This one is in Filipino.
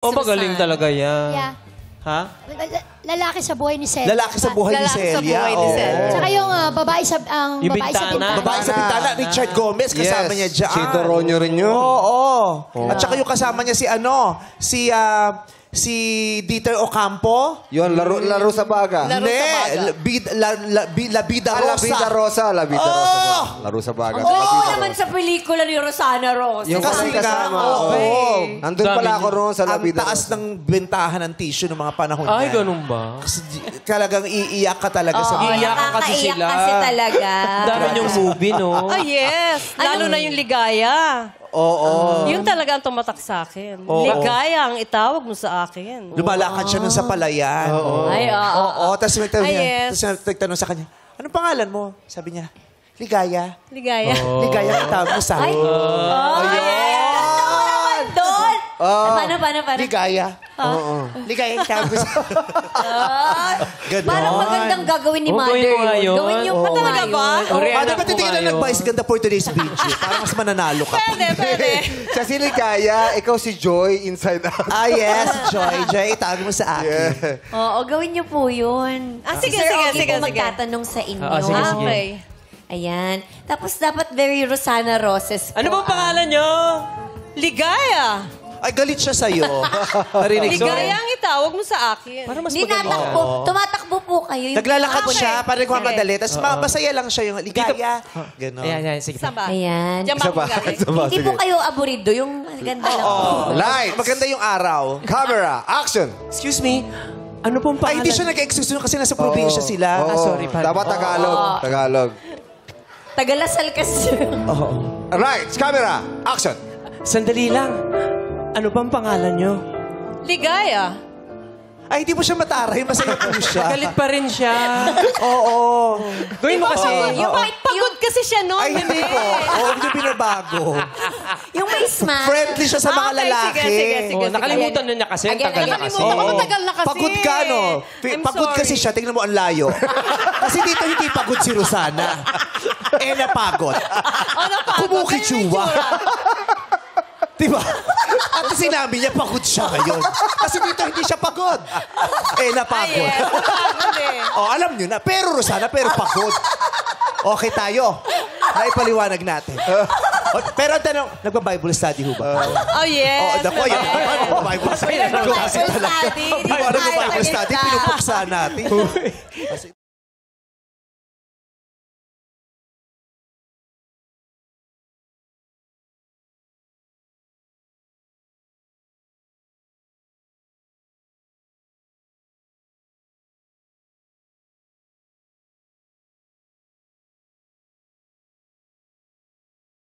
Oh, magaling talaga yan. Yeah. Ha? Lalaki sa buhay ni Celia. Lalaki sa buhay ni Celia. Lalaki sa buhay ni Celia. Tsaka yung babae sa Yung babae sa bintana. bintana. Babae sa Bintana, Richard Gomez, kasama niya dyan. Si Doronio rin yun. Oo. At saka yung kasama niya si Dieter Ocampo. Yun, laro sa baga. Laro sa baga. La Vida La Rosa. Vida Rosa. La Vida Oh! Rosa ba? Laro sa baga. Oo, oh, naman sa pelikula ni Rosana Rosa. Yung Kasi kasing nga, kasama. oo. Nandun pala ako roon sa La Ang Vida taas Rosa. ng bentahan ng tissue ng mga panahon Ay, yan. ganun ba? Kasi talagang iiyak ka talaga sa mga. Iiyak ka kasi Nakakaiyak sila. kasi talaga. Dami yung movie, no? Ah, yes. Lalo na yung ligaya. Oo. Yun talaga ang tumatak sa akin. Oo. Ligaya ang itawag mo sa akin. Lumalakad siya nun sa palayan. Ay, Oo. Tapos nagtanong Ay, niya. yes. Tapos nagtanong sa kanya, anong pangalan mo? Sabi niya, Ligaya. Ligaya. Ligaya ang tawag mo sa Ay, Ayun! doon. Paano? Ligaya. Ligaya ang tawag mo sa Ganon. Parang magandang gagawin ni Oo, Mother gawin mo nga yun. yun. Gawin yung Ah, talaga ba? Dapat titignan na nag-vice ganda for today's video. Para mas mananalo ka. Pwede. Siya si Ligaya, ikaw si Joy, Inside Out. Ah, yes. Joy. Joy, tawag mo sa akin. Yeah. Oo, gawin niyo po yun. Sige, Sir sige, Ogie sige, po sige. magtatanong sa inyo. Sige, sige. Okay. Ayan. Tapos dapat very Rosana Roses po. Ano bang pangalan nyo? Ligaya. Ay, galit siya sa'yo. Narinig ko. Ligaya ang itawag mo sa akin. Para mas Hindi maganda. natakbo. Tumatakbo po kayo. Yung Naglalakad Okay. siya, parang Sige. nagmamadali. Tapos masaya lang siya yung ligaya. Ganon. Ayan, sige. Saan ba? Ayan. Diyan ba ako galing? Hindi po kayo aburido. Yung ganda lang po. Lights. Maganda yung araw. Camera. Action. Excuse me, ano pong Ay, pangalan? hindi siya nag-excuse nun kasi nasa probinsya sila. Oo. sorry, pardon. Dapat Tagalog. Tagalog. Tagalasal kasi. Lights. Camera. Action. Sandali lang. Ano bang pangalan nyo? Ligaya. Ay, hindi mo siya mataray. Masaya po siya. Galit pa rin siya. Oo. Gawin mo kasi. Pagod kasi siya noon. Ay, hindi po. Oo, hindi binabago. Yung may smile. Friendly siya sa mga Okay, lalaki. sige. Oh, nakalimutan na niya kasi. Again, Tagal na again. kasi. Nakalimutan ko, matagal na kasi. Pagod ka, no? I'm Pagod sorry. kasi siya. Tingnan mo ang layo. Kasi dito hindi pagod si Rosana. Napagod. Kumukitsura. Diba? At sinabi niya, pagod siya ngayon. Kasi dito hindi siya pagod. Napagod. Yes, pagod eh. Alam niyo na. Pero Rosana, pero pagod. Okay tayo. Naipaliwanag natin. Pero ang tanong, nagpa-Bible study ho ba? Oh, yes. Naku, yan. Bible study. Bible study. Bible study, pinupuksa natin.